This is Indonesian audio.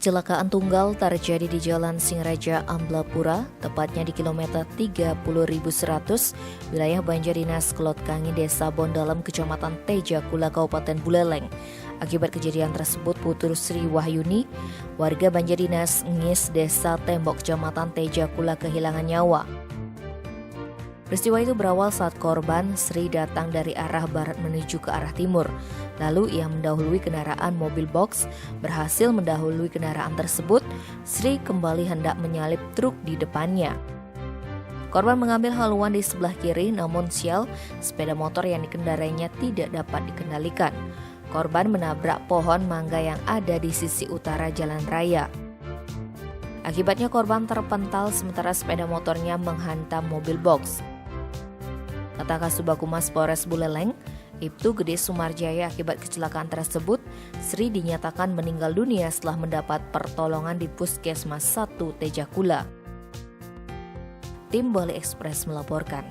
Kecelakaan tunggal terjadi di Jalan Singaraja, Amblapura, tepatnya di kilometer 30.100, wilayah Banjardinas Kelot Kangi, Desa Bondalam, Kecamatan Tejakula, Kabupaten Buleleng. Akibat kejadian tersebut, Putu Sri Wahyuni, warga Banjardinas Ngis, Desa Tembok, Kecamatan Tejakula, kehilangan nyawa. Peristiwa itu berawal saat korban Sri datang dari arah barat menuju ke arah timur. Lalu ia mendahului kendaraan mobil box, berhasil mendahului kendaraan tersebut. Sri kembali hendak menyalip truk di depannya. Korban mengambil haluan di sebelah kiri, namun sial, sepeda motor yang dikendarainya tidak dapat dikendalikan. Korban menabrak pohon mangga yang ada di sisi utara jalan raya. Akibatnya korban terpental sementara sepeda motornya menghantam mobil box. Kata Kasubag Humas Polres Buleleng, Ibtu Gede Sumarjaya, akibat kecelakaan tersebut, Sri dinyatakan meninggal dunia setelah mendapat pertolongan di Puskesmas 1 Tejakula. Tim Bali Express melaporkan.